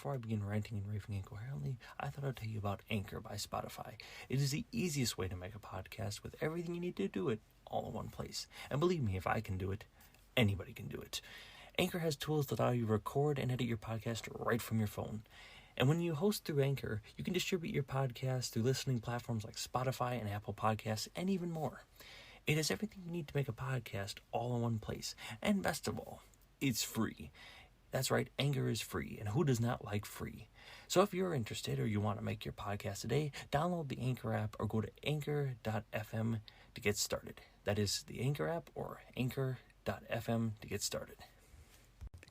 before I begin ranting and raving incoherently, I thought I'd tell you about Anchor by Spotify. It is the easiest way to make a podcast with everything you need to do it all in one place. And believe me, if I can do it, anybody can do it. Anchor has tools that allow you to record and edit your podcast right from your phone. And when you host through Anchor, you can distribute your podcast through listening platforms like Spotify and Apple Podcasts, and even more. It has everything you need to make a podcast all in one place. And best of all, it's free. That's right, Anchor is free, and who does not like free? So if you're interested or you want to make your podcast today, download the Anchor app or go to anchor.fm to get started. That is the Anchor app or anchor.fm to get started.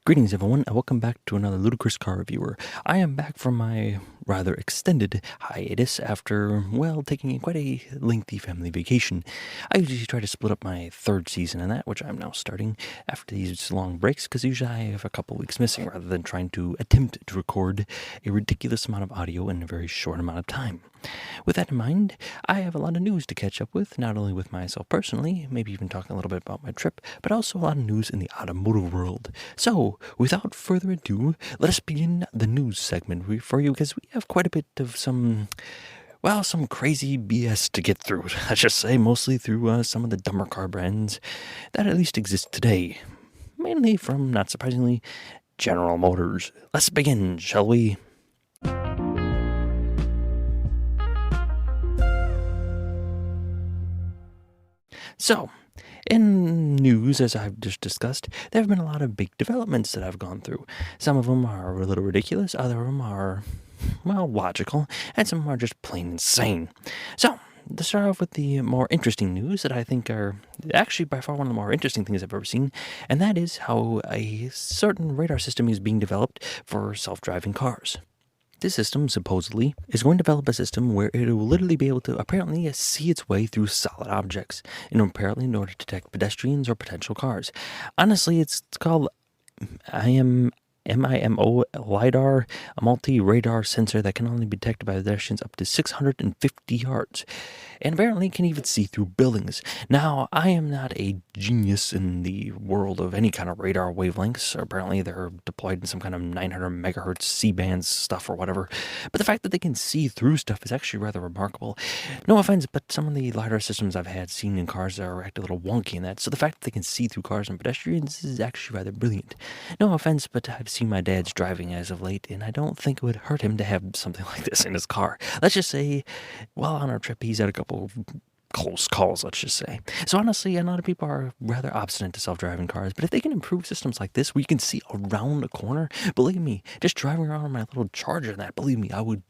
Greetings everyone, and welcome back to another Ludicrous car reviewer. I am back from my rather extended hiatus after, taking quite a lengthy family vacation. I usually try to split up my third season in that, which I'm now starting after these long breaks, because usually I have a couple weeks missing rather than trying to attempt to record a ridiculous amount of audio in a very short amount of time. With that in mind, I have a lot of news to catch up with, not only with myself personally, maybe even talking a little bit about my trip, but also a lot of news in the automotive world. So, without further ado, let us begin the news segment for you, because we have quite a bit of some crazy BS to get through. Let's just say mostly through some of the dumber car brands that at least exist today. Mainly from, not surprisingly, General Motors. Let's begin, shall we? So, in news, as I've just discussed, there have been a lot of big developments that I've gone through. Some of them are a little ridiculous, other of them are, logical, and some are just plain insane. So, to start off with the more interesting news that I think are actually by far one of the more interesting things I've ever seen, and that is how a certain radar system is being developed for self-driving cars. This system, supposedly, is going to develop a system where it will literally be able to apparently see its way through solid objects, apparently in order to detect pedestrians or potential cars. Honestly, it's called MIMO LiDAR, a multi-radar sensor that can only be detected by pedestrians up to 650 yards, and apparently can even see through buildings. Now, I am not a genius in the world of any kind of radar wavelengths. Apparently, they're deployed in some kind of 900 megahertz C-band stuff or whatever, but the fact that they can see through stuff is actually rather remarkable. No offense, but some of the LiDAR systems I've had seen in cars are act a little wonky in that, so the fact that they can see through cars and pedestrians is actually rather brilliant. No offense, but I've seen my dad's driving as of late, and I don't think it would hurt him to have something like this in his car. Let's just say, while on our trip, he's had a couple of close calls, let's just say. So honestly, a lot of people are rather obstinate to self-driving cars, but if they can improve systems like this where you can see around a corner, believe me, just driving around on my little Charger and that, believe me, I would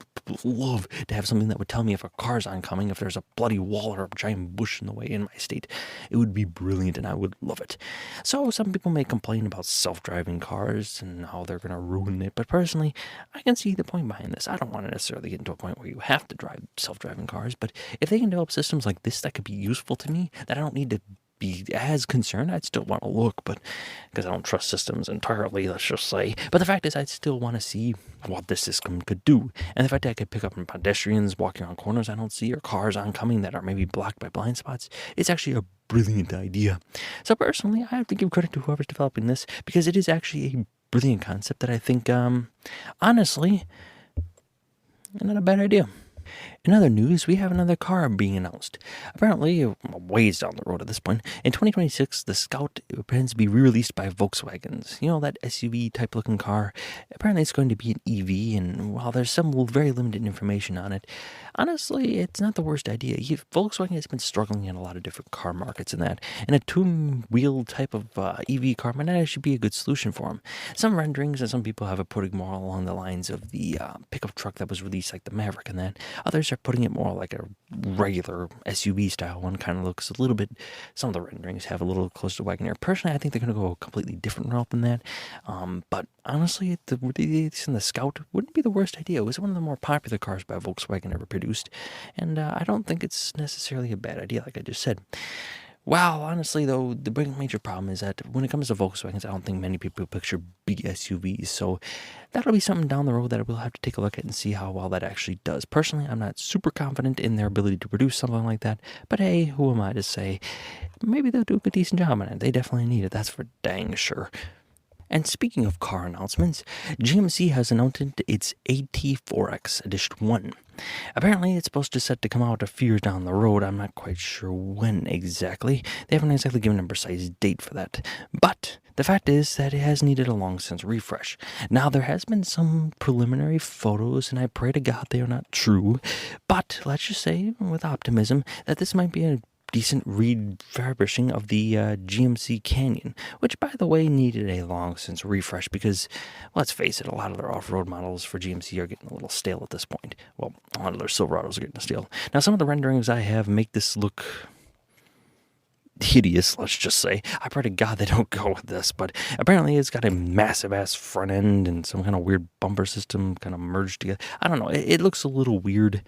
love to have something that would tell me if a car's oncoming, if there's a bloody wall or a giant bush in the way in my state. It would be brilliant and I would love it. So some people may complain about self-driving cars and how they're going to ruin it, but personally, I can see the point behind this. I don't want to necessarily get into a point where you have to drive self-driving cars, but if they can develop systems like this that could be useful to me, that I don't need to be as concerned, I'd still want to look, but because I don't trust systems entirely, let's just say. But the fact is, I'd still want to see what this system could do. And the fact that I could pick up pedestrians walking around corners I don't see, or cars oncoming that are maybe blocked by blind spots, it's actually a brilliant idea. So personally, I have to give credit to whoever's developing this, because it is actually a brilliant concept that I think, honestly, not a bad idea. In other news, we have another car being announced. Apparently, ways down the road at this point, in 2026, the Scout plans to be re-released by Volkswagens. You know, that SUV-type looking car. Apparently, it's going to be an EV, and while there's some very limited information on it, honestly, it's not the worst idea. Volkswagen has been struggling in a lot of different car markets in that, and a two-wheel type of EV car might actually be a good solution for them. Some renderings and some people have it putting more along the lines of the pickup truck that was released, like the Maverick and that. Others are putting it more like a regular SUV style one. Kind of looks a little bit, some of the renderings have a little closer to Wagoneer. Personally, I think they're going to go a completely different route than that. But honestly, the Scout wouldn't be the worst idea. It was one of the more popular cars by Volkswagen ever produced. And I don't think it's necessarily a bad idea, like I just said. Well, honestly, though, the big major problem is that when it comes to Volkswagens, I don't think many people picture big SUVs. So that'll be something down the road that we'll have to take a look at and see how well that actually does. Personally, I'm not super confident in their ability to produce something like that. But hey, who am I to say? Maybe they'll do a decent job on it. They definitely need it. That's for dang sure. And speaking of car announcements, GMC has announced its AT4X Edition 1. Apparently, it's supposed to set to come out a few years down the road. I'm not quite sure when exactly. They haven't exactly given a precise date for that. But the fact is that it has needed a long since refresh. Now, there has been some preliminary photos, and I pray to God they are not true. But let's just say, with optimism, that this might be a decent refurbishing of the GMC Canyon, which, by the way, needed a long since refresh because, let's face it, a lot of their off-road models for GMC are getting a little stale at this point. Well, a lot of their Silverados are getting stale. Now, some of the renderings I have make this look hideous, let's just say. I pray to God they don't go with this, but apparently it's got a massive ass front end and some kind of weird bumper system kind of merged together. I don't know. It looks a little weird.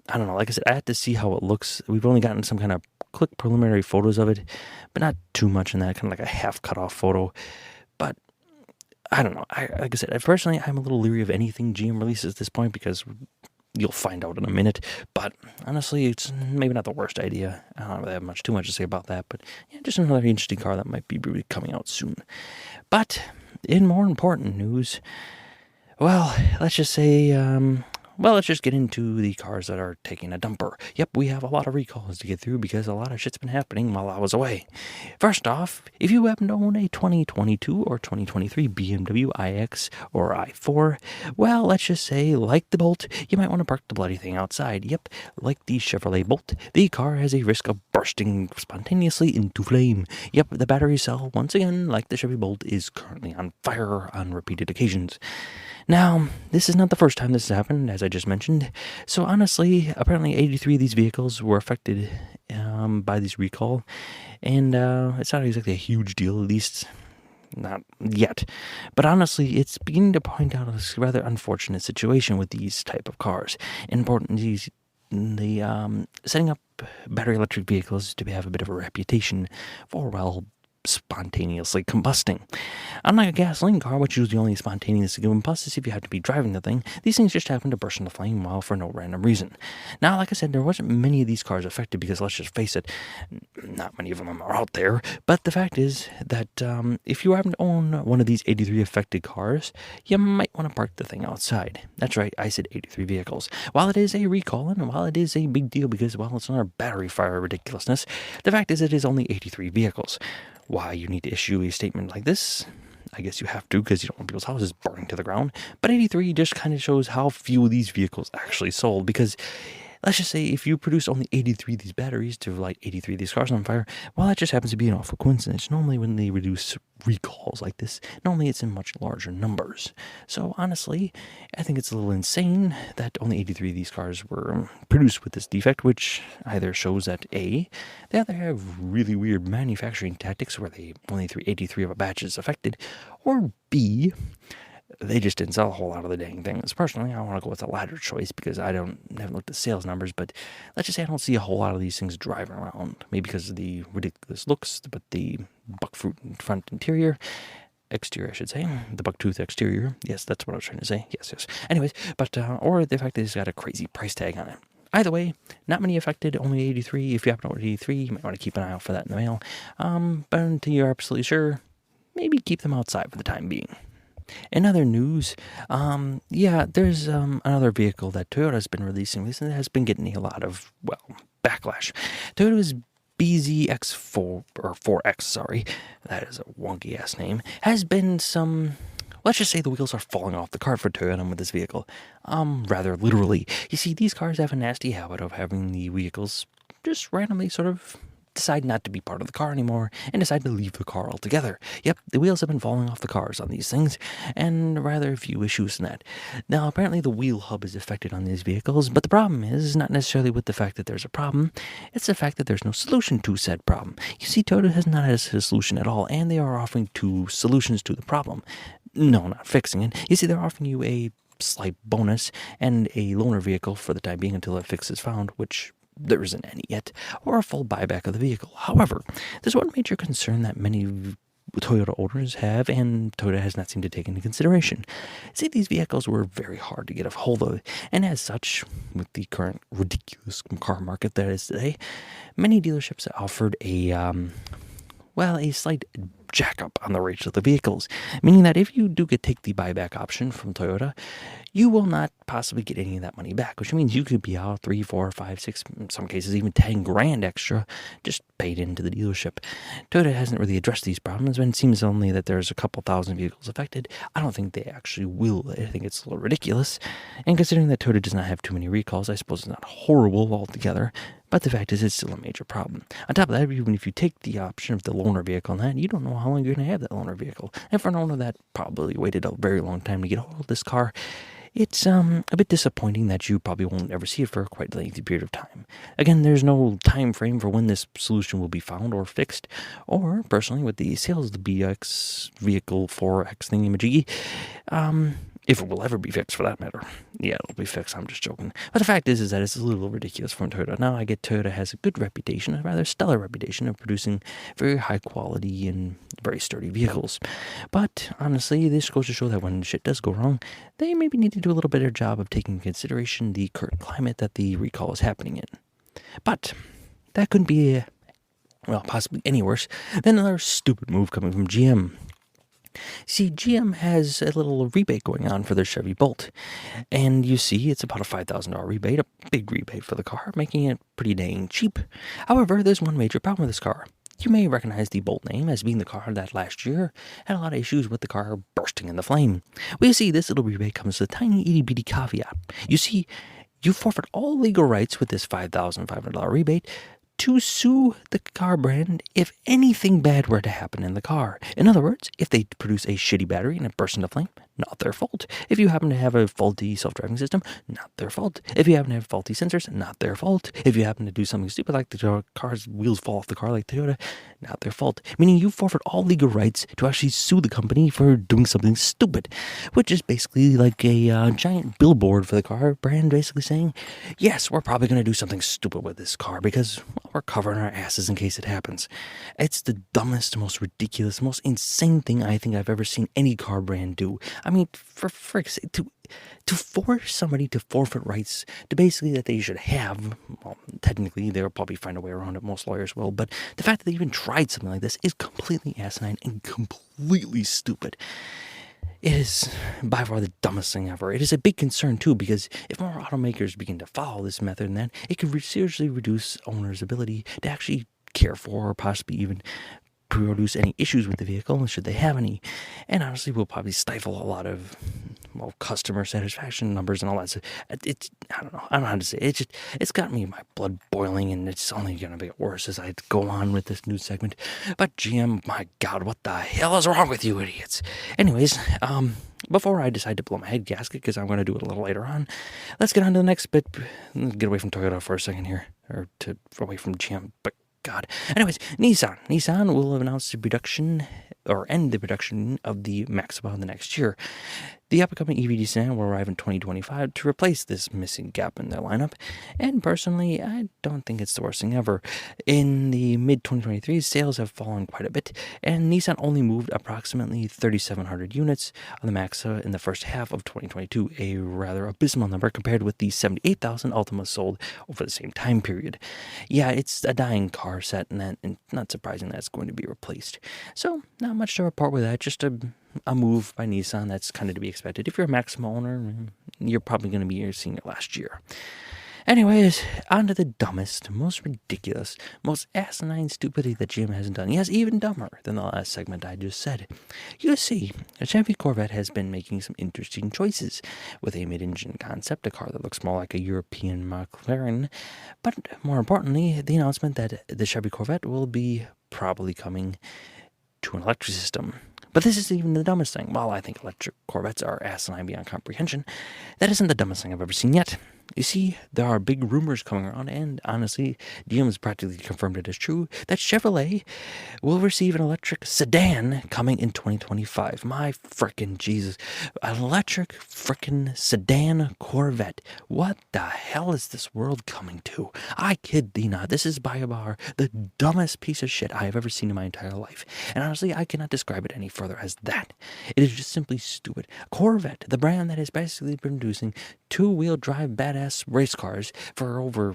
I don't know. Like I said, I have to see how it looks. We've only gotten some kind of quick preliminary photos of it, but not too much in that, kind of like a half cut off photo. But I don't know. Like I said, personally, I'm a little leery of anything GM releases at this point because you'll find out in a minute. But honestly, it's maybe not the worst idea. I don't really have too much to say about that, but yeah, just another interesting car that might be coming out soon. But in more important news, well, let's just say, let's just get into the cars that are taking a dumper. Yep, we have a lot of recalls to get through because a lot of shit's been happening while I was away. First off, if you happen to own a 2022 or 2023 BMW iX or i4, well, let's just say, like the Bolt, you might want to park the bloody thing outside. Yep, like the Chevrolet Bolt, the car has a risk of bursting spontaneously into flame. Yep, the battery cell, once again, like the Chevy Bolt, is currently on fire on repeated occasions. Now, this is not the first time this has happened, as I just mentioned. So honestly, apparently 83 of these vehicles were affected by this recall. And it's not exactly a huge deal, at least not yet. But honestly, it's beginning to point out a rather unfortunate situation with these type of cars. Important, setting up battery electric vehicles to have a bit of a reputation for, well, spontaneously combusting. Unlike a gasoline car, which usually only spontaneously combusts if you have to be driving the thing, these things just happen to burst into flame for no random reason. Now, like I said, there wasn't many of these cars affected because, let's just face it, not many of them are out there. But the fact is that if you happen to own one of these 83 affected cars, you might want to park the thing outside. That's right, I said 83 vehicles. While it is a recall and while it is a big deal because, well, it's another battery fire ridiculousness, the fact is it is only 83 vehicles. Why you need to issue a statement like this, I guess you have to because you don't want people's houses burning to the ground. But 83 just kind of shows how few of these vehicles actually sold because, let's just say, if you produce only 83 of these batteries to light 83 of these cars on fire, well, that just happens to be an awful coincidence. Normally when they reduce recalls like this, normally it's in much larger numbers. So honestly, I think it's a little insane that only 83 of these cars were produced with this defect, which either shows that A, they either have really weird manufacturing tactics where they only 83 of a batch is affected, or B, they just didn't sell a whole lot of the dang things. Personally, I want to go with the latter choice because I haven't looked at sales numbers, but let's just say I don't see a whole lot of these things driving around. Maybe because of the ridiculous looks, but the buckfruit front exterior, I should say. The bucktooth exterior. Yes, that's what I was trying to say. Yes. Anyways, but, or the fact that it's got a crazy price tag on it. Either way, not many affected, only 83. If you happen to order 83, you might want to keep an eye out for that in the mail. But until you're absolutely sure, maybe keep them outside for the time being. In other news, there's another vehicle that Toyota's been releasing recently that has been getting a lot of, backlash. Toyota's BZX4, or 4X, that is a wonky-ass name, has been let's just say the wheels are falling off the cart for Toyota with this vehicle. Rather literally. You see, these cars have a nasty habit of having the vehicles just randomly sort of decide not to be part of the car anymore and decide to leave the car altogether. Yep, the wheels have been falling off the cars on these things, and rather few issues in that. Now, apparently the wheel hub is affected on these vehicles, but the problem is not necessarily with the fact that there's a problem, it's the fact that there's no solution to said problem. You see, Toyota has not had a solution at all, and they are offering two solutions to the problem. No, not fixing it. You see, they're offering you a slight bonus and a loaner vehicle for the time being until a fix is found, which there isn't any yet, or a full buyback of the vehicle. However, there's one major concern that many Toyota owners have, and Toyota has not seemed to take into consideration. See, these vehicles were very hard to get a hold of, and as such, with the current ridiculous car market that is today, many dealerships offered a well, a slight jack up on the rates of the vehicles, meaning that if you do take the buyback option from Toyota, you will not possibly get any of that money back, which means you could be out 3, 4, 5, 6, in some cases even 10 grand extra just paid into the dealership. Toyota hasn't really addressed these problems, and it seems only that there's a couple thousand vehicles affected. I don't think they actually will. I think it's a little ridiculous, and considering that Toyota does not have too many recalls, I suppose it's not horrible altogether. But the fact is, it's still a major problem. On top of that, even if you take the option of the loaner vehicle on that, you don't know how long you're going to have that loaner vehicle. And for an owner that probably waited a very long time to get a hold of this car, it's a bit disappointing that you probably won't ever see it for quite a lengthy period of time. Again, there's no time frame for when this solution will be found or fixed. Or, personally, with the sales of the BX vehicle 4X thingy-majiggy, if it will ever be fixed, for that matter. Yeah, it'll be fixed, I'm just joking. But the fact is that it's a little ridiculous from Toyota. Now, I get Toyota has a good reputation, a rather stellar reputation of producing very high quality and very sturdy vehicles. But, honestly, this goes to show that when shit does go wrong, they maybe need to do a little better job of taking into consideration the current climate that the recall is happening in. But, that couldn't be, possibly any worse than another stupid move coming from GM. See, GM has a little rebate going on for their Chevy Bolt, and you see it's about a $5,000 rebate, a big rebate for the car, making it pretty dang cheap. However, there's one major problem with this car. You may recognize the Bolt name as being the car that last year had a lot of issues with the car bursting into flame. Well, you see, this little rebate comes with a tiny itty-bitty caveat. You see, you forfeit all legal rights with this $5,500 rebate to sue the car brand if anything bad were to happen in the car. In other words, if they produce a shitty battery and it bursts into flame, not their fault. If you happen to have a faulty self-driving system, not their fault. If you happen to have faulty sensors, not their fault. If you happen to do something stupid like the car's wheels fall off the car like Toyota, not their fault. Meaning you forfeit all legal rights to actually sue the company for doing something stupid, which is basically like a giant billboard for the car brand basically saying, yes, we're probably going to do something stupid with this car because we're covering our asses in case it happens. It's the dumbest, most ridiculous, most insane thing I think I've ever seen any car brand do. I mean, for frick's sake, to force somebody to forfeit rights to basically that they should have, well, technically they'll probably find a way around it, most lawyers will, but the fact that they even tried something like this is completely asinine and completely stupid. It is by far the dumbest thing ever. It is a big concern, too, because if more automakers begin to follow this method and that, it could seriously reduce owners' ability to actually care for or possibly even produce any issues with the vehicle, should they have any. And honestly, we'll probably stifle a lot of, customer satisfaction numbers and all that. So I don't know how to say it. It's got me, my blood boiling, and it's only going to get worse as I go on with this news segment. But GM, my God, what the hell is wrong with you idiots? Anyways, before I decide to blow my head gasket, because I'm going to do it a little later on, let's get on to the next bit. Get away from Toyota for a second here, or away from GM, but God. Anyways, Nissan. Nissan will have announced the production, or end the production of the Maxima in the next year. The upcoming EV sedan will arrive in 2025 to replace this missing gap in their lineup, and personally, I don't think it's the worst thing ever. In the mid-2023, sales have fallen quite a bit, and Nissan only moved approximately 3,700 units on the Maxima in the first half of 2022, a rather abysmal number compared with the 78,000 Ultimas sold over the same time period. Yeah, it's a dying car set, and not surprising that it's going to be replaced. So, not much to report with that, just a move by Nissan that's kind of to be expected. If you're a Maxima owner, you're probably going to be seeing it last year. Anyways, on to the dumbest, most ridiculous, most asinine stupidity that GM hasn't done. Yes, even dumber than the last segment I just said. You see, a Chevy Corvette has been making some interesting choices with a mid-engine concept, a car that looks more like a European McLaren, but more importantly, the announcement that the Chevy Corvette will be probably coming to an electric system. But this isn't even the dumbest thing. While I think electric Corvettes are asinine beyond comprehension, that isn't the dumbest thing I've ever seen yet. You see, there are big rumors coming around, and honestly, GM has practically confirmed it as true, that Chevrolet will receive an electric sedan coming in 2025. My frickin' Jesus. An electric frickin' sedan Corvette. What the hell is this world coming to? I kid thee not. This is by far the dumbest piece of shit I have ever seen in my entire life. And honestly, I cannot describe it any further as that. It is just simply stupid. Corvette, the brand that has basically been producing two-wheel drive badass race cars for over,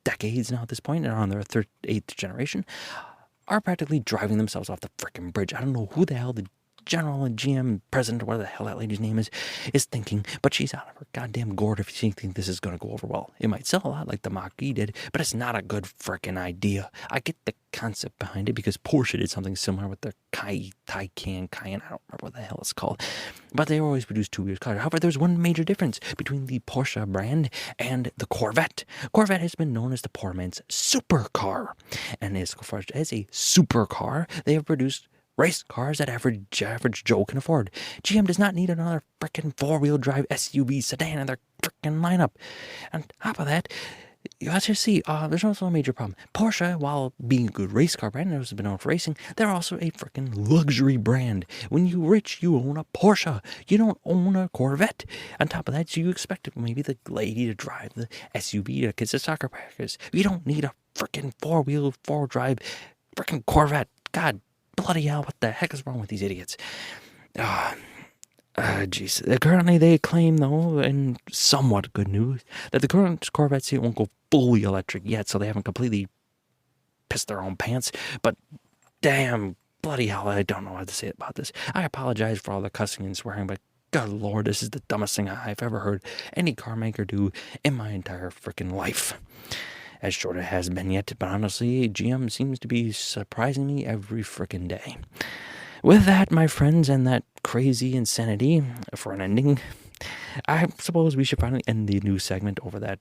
decades now at this point, and are on their eighth generation. are practically driving themselves off the frickin' bridge. I don't know who the hell the general and GM president, whatever the hell that lady's name is thinking, but she's out of her goddamn gourd if she thinks this is going to go over well. It might sell a lot like the Mach-E did, but it's not a good frickin' idea. I get the concept behind it because Porsche did something similar with their Cayenne, I don't remember what the hell it's called, but they always produce two-wheel cars. However, there's one major difference between the Porsche brand and the Corvette. Corvette has been known as the poor man's supercar, and as far as a supercar, they have produced race cars that average Joe can afford. GM does not need another frickin' four-wheel drive SUV sedan in their frickin' lineup. On top of that, let's just see, there's also a major problem. Porsche, while being a good race car brand, has been known for racing, they're also a frickin' luxury brand. When you're rich, you own a Porsche. You don't own a Corvette. On top of that, so you expect maybe the lady to drive the SUV to kids at soccer practice. You don't need a frickin' four-drive frickin' Corvette. God bloody hell, what the heck is wrong with these idiots? Jeez. Currently, they claim, though, in somewhat good news, that the current Corvette seat won't go fully electric yet, so they haven't completely pissed their own pants. But damn, bloody hell, I don't know what to say about this. I apologize for all the cussing and swearing, but good lord, this is the dumbest thing I've ever heard any car maker do in my entire freaking life. As short as it has been yet, but honestly, GM seems to be surprising me every frickin' day. With that, my friends, and that crazy insanity for an ending, I suppose we should finally end the news segment over that,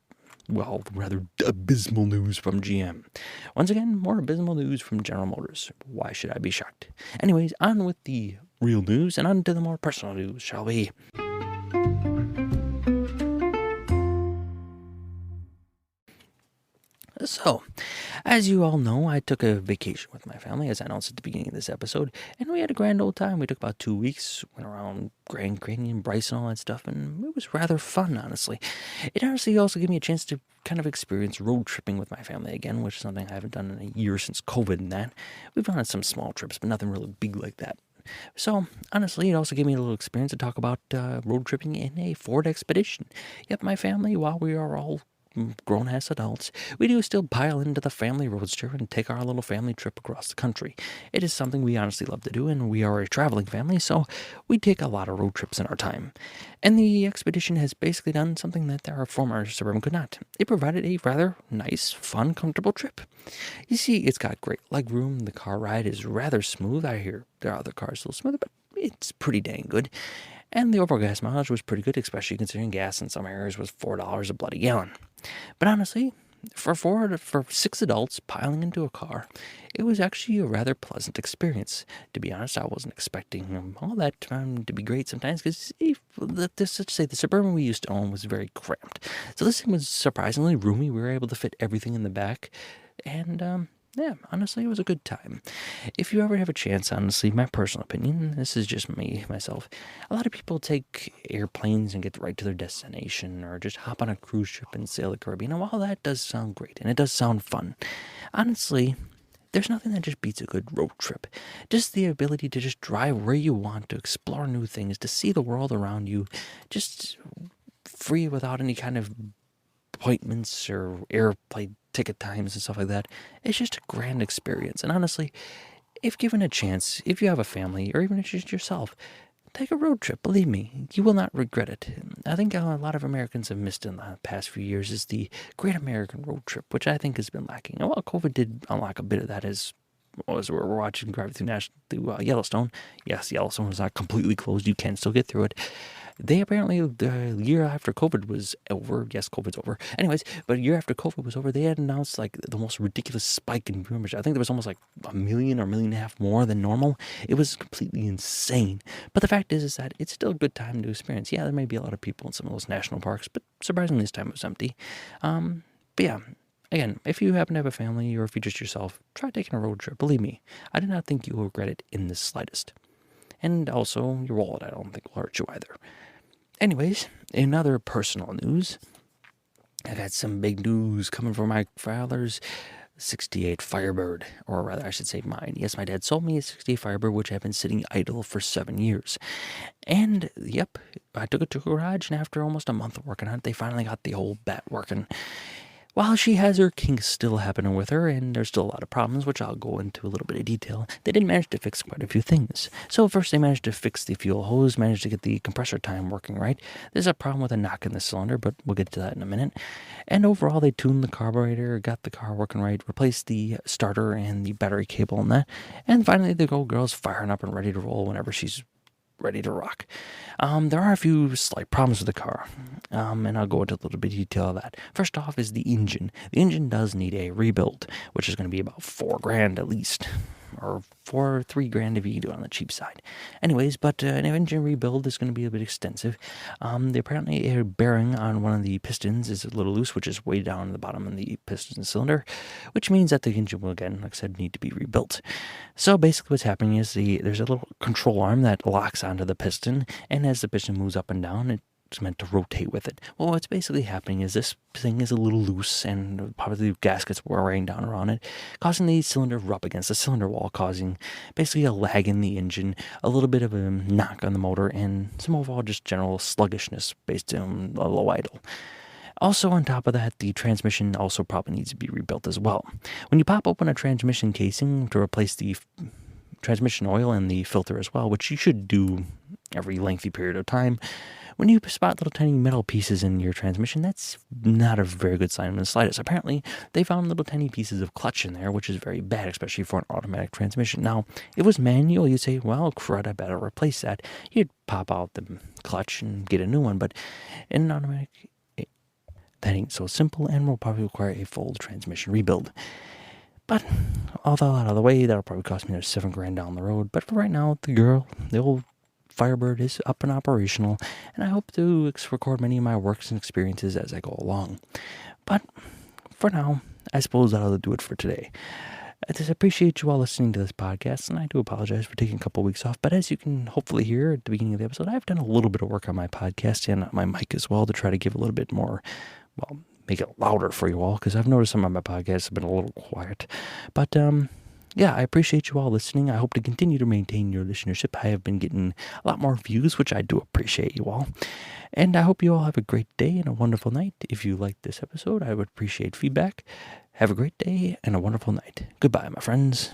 well, rather abysmal news from GM. Once again, more abysmal news from General Motors. Why should I be shocked? Anyways, on with the real news and on to the more personal news, shall we? So, as you all know, I took a vacation with my family, as I announced at the beginning of this episode, and we had a grand old time. We took about 2 weeks, went around Grand Canyon, Bryce, and all that stuff, and it was rather fun, honestly. It honestly also gave me a chance to kind of experience road tripping with my family again, which is something I haven't done in a year since COVID and that. We've gone on some small trips, but nothing really big like that. So, honestly, it also gave me a little experience to talk about road tripping in a Ford Expedition. Yep, my family, while we are all grown-ass adults, we do still pile into the family roadster and take our little family trip across the country. It is something we honestly love to do, and we are a traveling family, so we take a lot of road trips in our time. And the Expedition has basically done something that our former Suburban could not. It provided a rather nice, fun, comfortable trip. You see, it's got great legroom, the car ride is rather smooth. I hear there are other cars a little smoother, but it's pretty dang good. And the overall gas mileage was pretty good, especially considering gas in some areas was $4 a bloody gallon. But honestly, for 6 adults piling into a car, it was actually a rather pleasant experience. To be honest, I wasn't expecting all that to be great sometimes, because let's just say the Suburban we used to own was very cramped. So this thing was surprisingly roomy. We were able to fit everything in the back, and yeah, honestly, it was a good time. If you ever have a chance, honestly, my personal opinion, this is just myself, a lot of people take airplanes and get right to their destination, or just hop on a cruise ship and sail the Caribbean. And while that does sound great, and it does sound fun, honestly, there's nothing that just beats a good road trip. Just the ability to just drive where you want, to explore new things, to see the world around you, just free without any kind of appointments or airplane ticket times and stuff like that. It's just a grand experience. And honestly, if given a chance, if you have a family, or even if it's just yourself, take a road trip. Believe me, you will not regret it. I think a lot of Americans have missed in the past few years is the Great American Road Trip, which I think has been lacking. And while COVID did unlock a bit of that, as we're watching driving through Yellowstone. Yes, Yellowstone is not completely closed. You can still get through it. They apparently, the year after COVID was over, yes, COVID's over. Anyways, but a year after COVID was over, they had announced like the most ridiculous spike in membership. I think there was almost like 1 million or 1.5 million more than normal. It was completely insane. But the fact is that it's still a good time to experience. Yeah, there may be a lot of people in some of those national parks, but surprisingly this time it was empty. But yeah. Again, if you happen to have a family or if you're just yourself, try taking a road trip. Believe me, I do not think you will regret it in the slightest. And also, your wallet I don't think will hurt you either. Anyways, in other personal news, I got some big news coming from my father's 68 Firebird, or rather I should say mine. Yes, my dad sold me a 68 Firebird, which had been sitting idle for 7 years. And, yep, I took it to a garage, and after almost a month of working on it, they finally got the whole bat working. While she has her kinks still happening with her, and there's still a lot of problems, which I'll go into a little bit of detail, they did manage to fix quite a few things. So first they managed to fix the fuel hose, managed to get the compressor time working right. There's a problem with a knock in the cylinder, but we'll get to that in a minute. And overall, they tuned the carburetor, got the car working right, replaced the starter and the battery cable in that, and finally the old girl's firing up and ready to roll whenever she's ready to rock. There are a few slight problems with the car, and I'll go into a little bit of detail of that. First off is the engine. The engine does need a rebuild, which is going to be about $4,000 at least, or $3,000 if you do it on the cheap side. Anyways, but an engine rebuild is going to be a bit extensive. Apparently a bearing on one of the pistons is a little loose, which is way down at the bottom of the piston cylinder, which means that the engine will, again, like I said, need to be rebuilt. So basically what's happening is there's a little control arm that locks onto the piston, and as the piston moves up and down, it's meant to rotate with it. Well, what's basically happening is this thing is a little loose, and probably the gaskets wearing down around it, causing the cylinder to rub against the cylinder wall, causing basically a lag in the engine, a little bit of a knock on the motor, and some overall just general sluggishness based on a low idle. Also, on top of that, the transmission also probably needs to be rebuilt as well. When you pop open a transmission casing to replace the transmission oil and the filter as well, which you should do every lengthy period of time, when you spot little tiny metal pieces in your transmission, that's not a very good sign in the slightest. Apparently, they found little tiny pieces of clutch in there, which is very bad, especially for an automatic transmission. Now, if it was manual, you'd say, well, crud, I better replace that. You'd pop out the clutch and get a new one, but in an automatic, that ain't so simple and will probably require a full transmission rebuild. But all that out of the way, that'll probably cost me another $7,000 down the road. But for right now, the old Firebird is up and operational, and I hope to record many of my works and experiences as I go along. But for now, I suppose that'll do it for today. I just appreciate you all listening to this podcast, and I do apologize for taking a couple weeks off, but as you can hopefully hear at the beginning of the episode, I've done a little bit of work on my podcast and my mic as well to try to give a little bit more, make it louder for you all, because I've noticed some of my podcasts have been a little quiet. But, yeah, I appreciate you all listening. I hope to continue to maintain your listenership. I have been getting a lot more views, which I do appreciate you all. And I hope you all have a great day and a wonderful night. If you liked this episode, I would appreciate feedback. Have a great day and a wonderful night. Goodbye, my friends.